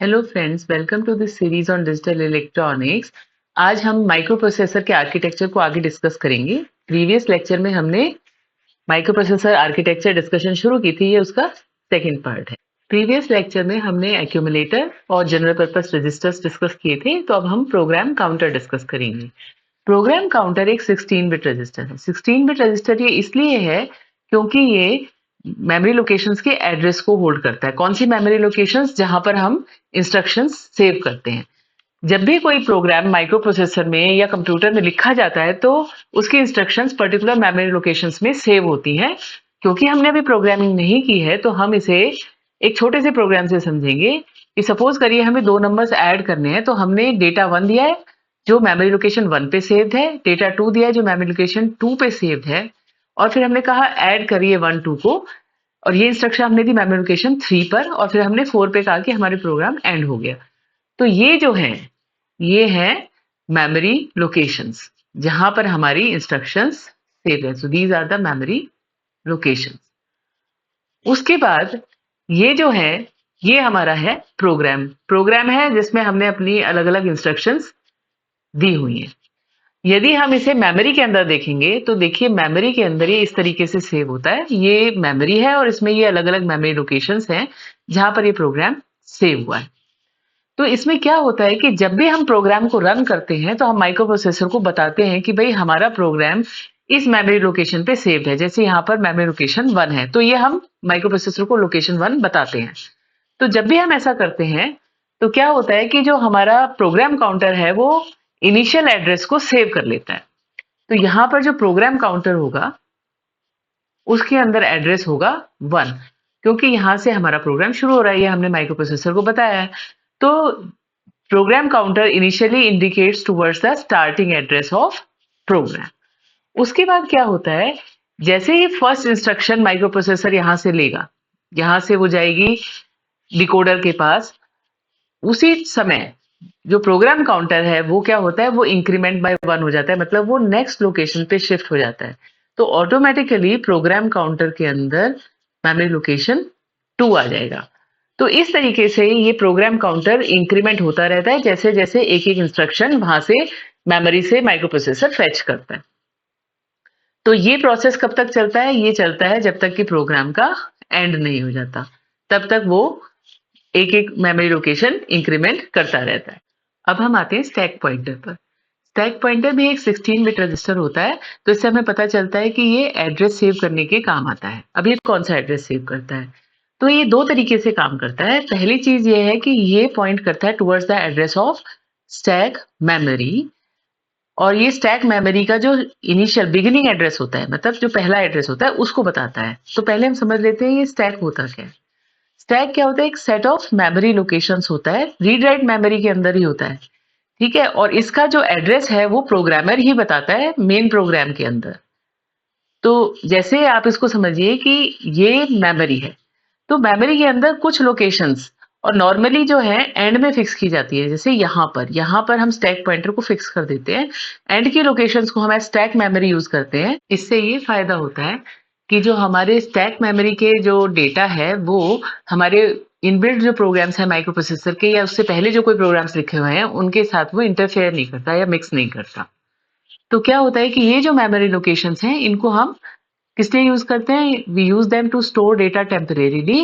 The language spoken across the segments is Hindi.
Hello friends, welcome to this series on digital electronics. आज हम माइक्रो प्रोसेसर के आर्किटेक्चर को आगे डिस्कस करेंगे। प्रीवियस लेक्चर में हमने माइक्रो प्रोसेसर आर्किटेक्चर डिस्कशन शुरू की थी, ये उसका सेकंड पार्ट है। प्रीवियस लेक्चर में हमने एक्यूमुलेटर और जनरल पर्पस रजिस्टर्स डिस्कस किए थे, तो अब हम प्रोग्राम काउंटर डिस्कस करेंगे। प्रोग्राम काउंटर एक 16 बिट रजिस्टर है। 16 बिट रजिस्टर ये इसलिए है क्योंकि ये मेमोरी लोकेशंस के एड्रेस को होल्ड करता है। कौन सी मेमोरी लोकेशंस? जहां पर हम इंस्ट्रक्शंस सेव करते हैं। जब भी कोई प्रोग्राम माइक्रो प्रोसेसर में या कंप्यूटर में लिखा जाता है तो उसकी इंस्ट्रक्शंस पर्टिकुलर मेमोरी लोकेशंस में सेव होती हैं। क्योंकि हमने अभी प्रोग्रामिंग नहीं की है तो हम इसे एक छोटे से प्रोग्राम से समझेंगे कि सपोज करिए हमें दो नंबर्स ऐड करने हैं, तो हमने डेटा 1 दिया है जो मेमोरी लोकेशन 1 पे सेव्ड है, डेटा 2 दिया है जो मेमोरी लोकेशन 2 पे सेव्ड है, और फिर हमने कहा ऐड करिए 1 2 को, और ये इंस्ट्रक्शन हमने दी मेमोरी लोकेशन 3 पर, और फिर हमने 4 पे कहा कि हमारे प्रोग्राम एंड हो गया। तो ये जो है ये है मेमोरी लोकेशंस जहां पर हमारी इंस्ट्रक्शंस सेव है। So these are the memory locations. उसके बाद ये जो है ये हमारा है प्रोग्राम है जिसमें हमने अपनी अलग अलग इंस्ट्रक्शंस दी हुई हैं। यदि हम इसे मेमोरी के अंदर देखेंगे तो देखिए मेमोरी के अंदर ये इस तरीके से सेव होता है। ये मेमोरी है और इसमें ये अलग अलग मेमोरी लोकेशंस हैं जहां पर ये प्रोग्राम सेव हुआ है। तो इसमें क्या होता है कि जब भी हम प्रोग्राम को रन करते हैं तो हम माइक्रो प्रोसेसर को बताते हैं कि भाई हमारा प्रोग्राम इस मेमोरी लोकेशन पे सेव्ड है। जैसे यहाँ पर मेमोरी लोकेशन 1 है तो ये हम माइक्रो प्रोसेसर को लोकेशन 1 बताते हैं। तो जब भी हम ऐसा करते हैं तो क्या होता है कि जो हमारा प्रोग्राम काउंटर है वो इनिशियल एड्रेस को सेव कर लेता है। तो यहाँ पर जो प्रोग्राम काउंटर होगा उसके अंदर एड्रेस होगा 1, क्योंकि यहां से हमारा प्रोग्राम शुरू हो रहा है, ये हमने माइक्रो प्रोसेसर को बताया है। तो program counter initially indicates towards the starting address of program. उसके बाद क्या होता है, जैसे ही फर्स्ट इंस्ट्रक्शन माइक्रो प्रोसेसर यहां से लेगा, यहां से वो जाएगी डिकोडर के पास, उसी समय जो प्रोग्राम काउंटर है वो क्या होता है, वो इंक्रीमेंट बाय 1 हो जाता है, मतलब वो नेक्स्ट लोकेशन पे शिफ्ट हो जाता है। तो ऑटोमेटिकली प्रोग्राम काउंटर के अंदर मेमोरी लोकेशन 2 आ जाएगा। तो इस तरीके से ये प्रोग्राम काउंटर इंक्रीमेंट होता रहता है जैसे जैसे एक एक इंस्ट्रक्शन वहां से मेमोरी से माइक्रो प्रोसेसर फेच करता है। तो ये प्रोसेस कब तक चलता है? ये चलता है जब तक कि प्रोग्राम का एंड नहीं हो जाता, तब तक वो एक एक मेमोरी लोकेशन इंक्रीमेंट करता रहता है। अब हम आते हैं स्टैक पॉइंटर पर। स्टैक पॉइंटर भी एक 16 बिट रजिस्टर होता है, तो इससे हमें पता चलता है कि ये एड्रेस सेव करने के काम आता है। अब ये कौन सा एड्रेस सेव करता है? तो ये दो तरीके से काम करता है। पहली चीज ये है कि ये पॉइंट करता है towards the address of stack memory, और ये स्टैक मेमोरी का जो इनिशियल बिगिनिंग एड्रेस होता है, मतलब जो पहला एड्रेस होता है, उसको बताता है। तो पहले हम समझ लेते हैं ये स्टैक होता क्या है। स्टैक क्या होता है? एक सेट ऑफ मेमोरी लोकेशंस होता है, रीड राइट मेमोरी के अंदर ही होता है, ठीक है। और इसका जो एड्रेस है वो प्रोग्रामर ही बताता है मेन प्रोग्राम के अंदर। तो जैसे आप इसको समझिए कि ये मेमोरी है, तो मेमोरी के अंदर कुछ लोकेशंस और नॉर्मली जो है एंड में फिक्स की जाती है। जैसे यहाँ पर हम स्टैक पॉइंटर को फिक्स कर देते हैं, एंड की लोकेशंस को हम स्टैक मेमोरी यूज करते हैं। इससे ये फायदा होता है कि जो हमारे स्टैक मेमोरी के जो डेटा है वो हमारे इनबिल्ट जो प्रोग्राम्स है माइक्रो प्रोसेसर के या उससे पहले जो कोई प्रोग्राम्स लिखे हुए हैं उनके साथ वो इंटरफेयर नहीं करता या मिक्स नहीं करता। तो क्या होता है कि ये जो मेमोरी लोकेशंस हैं इनको हम किस लिए यूज करते हैं? We use them to store data temporarily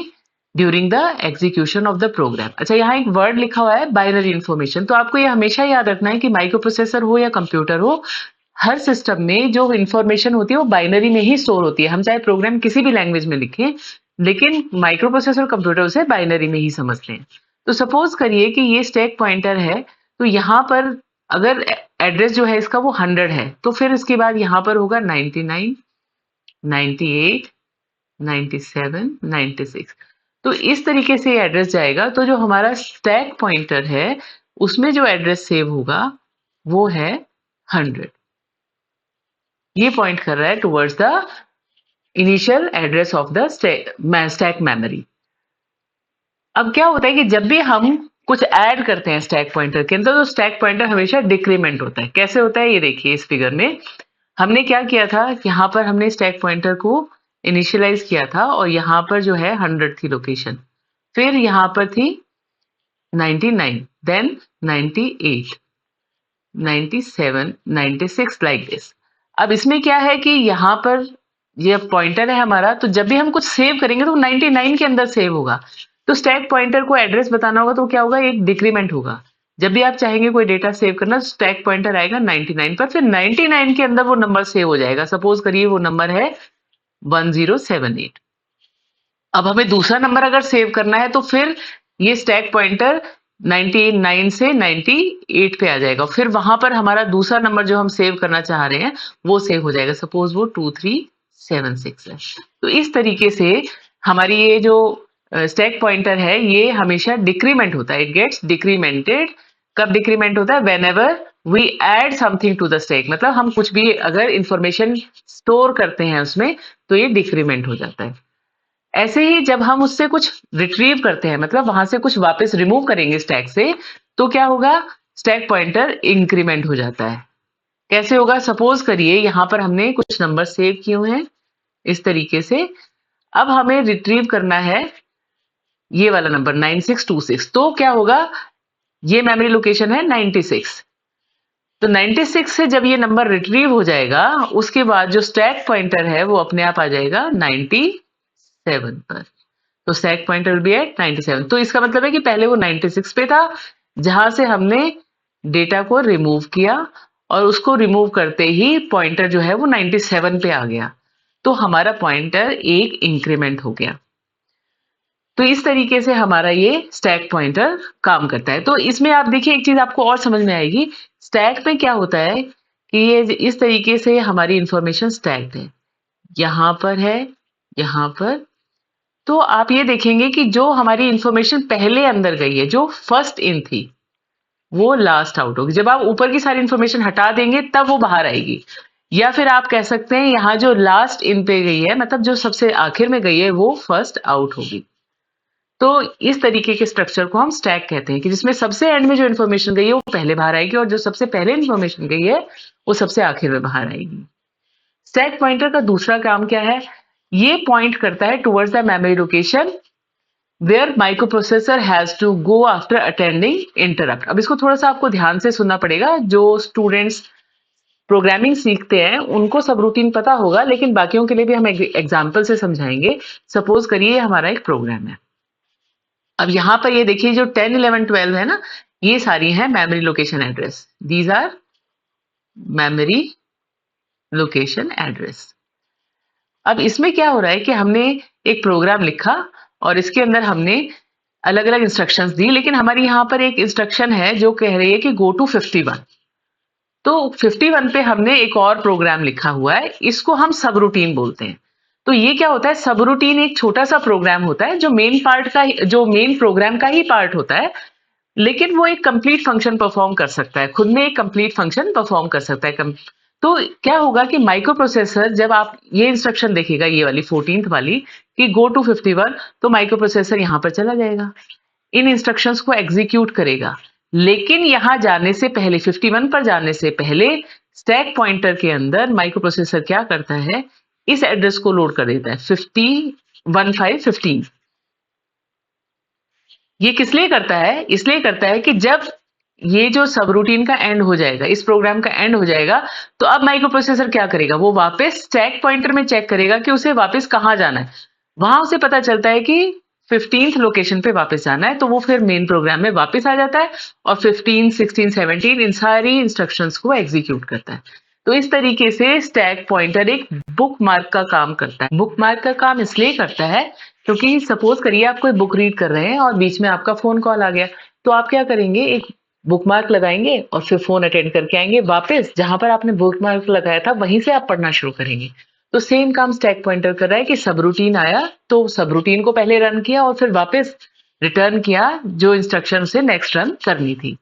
during the execution of the program. अच्छा, यहाँ एक वर्ड लिखा हुआ है बाइनरी इन्फॉर्मेशन, तो आपको ये हमेशा याद रखना है कि माइक्रो प्रोसेसर हो या कंप्यूटर हो, हर सिस्टम में जो इन्फॉर्मेशन होती है वो बाइनरी में ही स्टोर होती है। हम चाहे प्रोग्राम किसी भी लैंग्वेज में लिखें, लेकिन माइक्रो प्रोसेसर और कंप्यूटर उसे बाइनरी में ही समझते हैं। तो सपोज करिए कि ये स्टैक पॉइंटर है, तो यहाँ पर अगर एड्रेस जो है इसका वो 100 है, तो फिर इसके बाद यहाँ पर होगा 99, 98, 97, 96। तो इस तरीके से ये एड्रेस जाएगा। तो जो हमारा स्टैक पॉइंटर है उसमें जो एड्रेस सेव होगा वो है 100। ये पॉइंट कर रहा है towards the initial address of the stack memory. अब क्या होता है कि जब भी हम कुछ ऐड करते हैं स्टैक पॉइंटर के अंदर तो स्टैक पॉइंटर हमेशा डिक्रीमेंट होता है। कैसे होता है ये देखिए इस फिगर में। हमने क्या किया था, यहाँ पर हमने स्टैक पॉइंटर को इनिशियलाइज किया था और यहाँ पर जो है 100 थी लोकेशन, फिर यहाँ पर थी 99, then 98, 97, 96 लाइक दिस। अब इसमें क्या है कि यहाँ पर ये पॉइंटर है हमारा, तो जब भी हम कुछ सेव करेंगे तो 99 के अंदर सेव होगा। तो स्टैक पॉइंटर को एड्रेस बताना होगा तो क्या होगा, एक डिक्रीमेंट होगा। जब भी आप चाहेंगे कोई डेटा सेव करना, स्टैक पॉइंटर आएगा 99 पर, फिर 99 के अंदर वो नंबर सेव हो जाएगा। सपोज करिए वो नंबर है 1078। अब हमें दूसरा नंबर अगर सेव करना है तो फिर ये स्टैक पॉइंटर 99 से 98 पे आ जाएगा, फिर वहां पर हमारा दूसरा नंबर जो हम सेव करना चाह रहे हैं वो सेव हो जाएगा। सपोज वो 2376 है। तो इस तरीके से हमारी ये जो स्टैक पॉइंटर है ये हमेशा डिक्रीमेंट होता है, इट गेट्स डिक्रीमेंटेड। कब डिक्रीमेंट होता है? Whenever we add something to the stack, मतलब हम कुछ भी अगर इंफॉर्मेशन स्टोर करते हैं उसमें तो ये डिक्रीमेंट हो जाता है। ऐसे ही जब हम उससे कुछ रिट्रीव करते हैं, मतलब वहां से कुछ वापस रिमूव करेंगे स्टैक से, तो क्या होगा, स्टैक पॉइंटर इंक्रीमेंट हो जाता है। कैसे होगा? सपोज करिए यहां पर हमने कुछ नंबर सेव किए हुए हैं इस तरीके से। अब हमें रिट्रीव करना है ये वाला नंबर 9626, तो क्या होगा, ये मेमोरी लोकेशन है 96। तो 96 से जब ये नंबर रिट्रीव हो जाएगा उसके बाद जो स्टैक पॉइंटर है वो अपने आप आ जाएगा 97 पर। तो stack pointer will be at 97। तो इसका मतलब है कि पहले वो 96 पे था जहां से हमने डेटा को रिमूव किया, और उसको रिमूव करते ही पॉइंटर जो है वो 97 पे आ गया, तो हमारा पॉइंटर एक इंक्रीमेंट हो गया। तो इस तरीके से हमारा ये स्टैक पॉइंटर काम करता है। तो इसमें आप देखिए एक चीज आपको और समझ में आएगी, स्टैक में क्या होता है कि ये इस तरीके से हमारी इंफॉर्मेशन स्टैक्ड है, यहां पर है, यहां पर। तो आप ये देखेंगे कि जो हमारी इंफॉर्मेशन पहले अंदर गई है, जो फर्स्ट इन थी, वो लास्ट आउट होगी। जब आप ऊपर की सारी इंफॉर्मेशन हटा देंगे तब वो बाहर आएगी। या फिर आप कह सकते हैं यहाँ जो लास्ट इन पे गई है, मतलब जो सबसे आखिर में गई है, वो फर्स्ट आउट होगी। तो इस तरीके के स्ट्रक्चर को हम स्टैक कहते हैं कि जिसमें सबसे एंड में जो इन्फॉर्मेशन गई है वो पहले बाहर आएगी, और जो सबसे पहले इन्फॉर्मेशन गई है वो सबसे आखिर में बाहर आएगी। स्टैक पॉइंटर का दूसरा काम क्या है? ये पॉइंट करता है towards the memory location where microprocessor has to go after attending interrupt. अब इसको थोड़ा सा आपको ध्यान से सुनना पड़ेगा। जो स्टूडेंट्स प्रोग्रामिंग सीखते हैं उनको सब रूटीन पता होगा, लेकिन बाकियों के लिए भी हम एग्जाम्पल से समझाएंगे। सपोज करिए हमारा एक प्रोग्राम है। अब यहां पर ये देखिए जो 10, 11, 12 है ना, ये सारी है memory location address. These are memory location address. अब इसमें क्या हो रहा है कि हमने एक प्रोग्राम लिखा और इसके अंदर हमने अलग अलग इंस्ट्रक्शंस दी, लेकिन हमारी यहाँ पर एक इंस्ट्रक्शन है जो कह रही है कि गो टू 51। तो 51 पे हमने एक और प्रोग्राम लिखा हुआ है, इसको हम सब रूटीन बोलते हैं। तो ये क्या होता है, सब रूटीन एक छोटा सा प्रोग्राम होता है जो मेन पार्ट का, जो मेन प्रोग्राम का ही पार्ट होता है, लेकिन वो एक कंप्लीट फंक्शन परफॉर्म कर सकता है, खुद में एक कंप्लीट फंक्शन परफॉर्म कर सकता है। तो क्या होगा कि माइक्रो प्रोसेसर जब आप ये इंस्ट्रक्शन देखेगा, ये वाली 14th वाली कि गो टू 51, तो माइक्रो प्रोसेसर यहां पर चला जाएगा, इन इंस्ट्रक्शंस को एग्जीक्यूट करेगा। लेकिन यहां जाने से पहले, 51 पर जाने से पहले, स्टैक पॉइंटर के अंदर माइक्रो प्रोसेसर क्या करता है, इस एड्रेस को लोड कर देता है 15 ये किस लिए करता है? इसलिए करता है कि जब ये जो सब रूटीन का एंड हो जाएगा, इस प्रोग्राम का एंड हो जाएगा, तो अब माइक्रो प्रोसेसर क्या करेगा, वो वापस स्टैक पॉइंटर में चेक करेगा कि उसे वापस कहां जाना है। वहां उसे पता चलता है कि 15th लोकेशन पे वापस जाना है, तो वो फिर मेन प्रोग्राम में वापस आ जाता है और 15, 16, 17 इन सारी इंस्ट्रक्शंस को एग्जीक्यूट करता है। तो इस तरीके से स्टैक पॉइंटर एक बुक मार्क का काम करता है। बुक मार्क का काम इसलिए करता है क्योंकि सपोज करिए आप कोई बुक रीड कर रहे हैं और बीच में आपका फोन कॉल आ गया, तो आप क्या करेंगे, एक बुक मार्क लगाएंगे और फिर फोन अटेंड करके आएंगे, वापस जहां पर आपने बुक मार्क लगाया था वहीं से आप पढ़ना शुरू करेंगे। तो सेम काम स्टैक पॉइंटर कर रहा है कि सब रूटीन आया तो सब रूटीन को पहले रन किया और फिर वापस रिटर्न किया जो इंस्ट्रक्शन से नेक्स्ट रन करनी थी।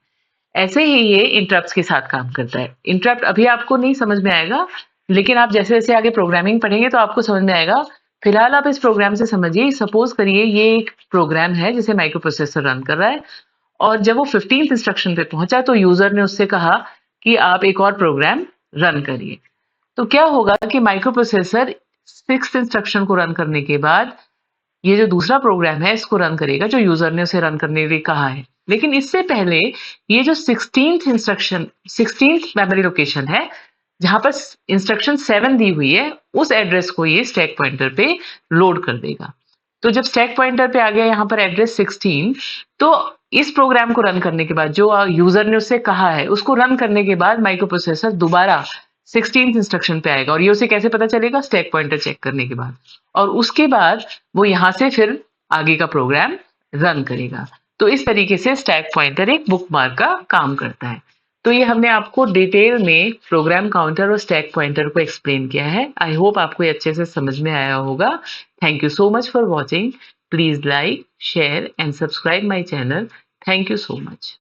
ऐसे ही ये इंटरप्ट्स के साथ काम करता है। इंटरप्ट अभी आपको नहीं समझ में आएगा, लेकिन आप जैसे जैसे आगे प्रोग्रामिंग पढ़ेंगे तो आपको समझ में आएगा। फिलहाल आप इस प्रोग्राम से समझिए। सपोज करिए ये एक प्रोग्राम है जिसे माइक्रो प्रोसेसर रन कर रहा है, और जब वो 15th इंस्ट्रक्शन पे पहुंचा तो यूजर ने उससे कहा कि आप एक और प्रोग्राम रन करिए। तो क्या होगा कि माइक्रो प्रोसेसर 6th इंस्ट्रक्शन को रन करने के बाद ये जो दूसरा प्रोग्राम है इसको रन करेगा जो यूजर ने उसे रन करने के लिए कहा है। लेकिन इससे पहले ये जो 16th मेमोरी लोकेशन है, जहां पर इंस्ट्रक्शन 7 दी हुई है, उस एड्रेस को ये स्टैक पॉइंटर पे लोड कर देगा। तो जब स्टैक पॉइंटर पे आ गया यहाँ पर एड्रेस 16, तो इस प्रोग्राम को रन करने के बाद जो यूजर ने उससे कहा है उसको रन करने के बाद माइक्रो प्रोसेसर दोबारा 16th इंस्ट्रक्शन पे आएगा। और ये उसे कैसे पता चलेगा? स्टैक पॉइंटर चेक करने के बाद। और उसके बाद वो यहाँ से फिर आगे का प्रोग्राम रन करेगा। तो इस तरीके से स्टैक पॉइंटर एक बुकमार्क का काम करता है। तो ये हमने आपको डिटेल में प्रोग्राम काउंटर और स्टैक पॉइंटर को एक्सप्लेन किया है। आई होप आपको ये अच्छे से समझ में आया होगा। Thank you so much for watching. Please like, share and subscribe my channel. Thank you so much.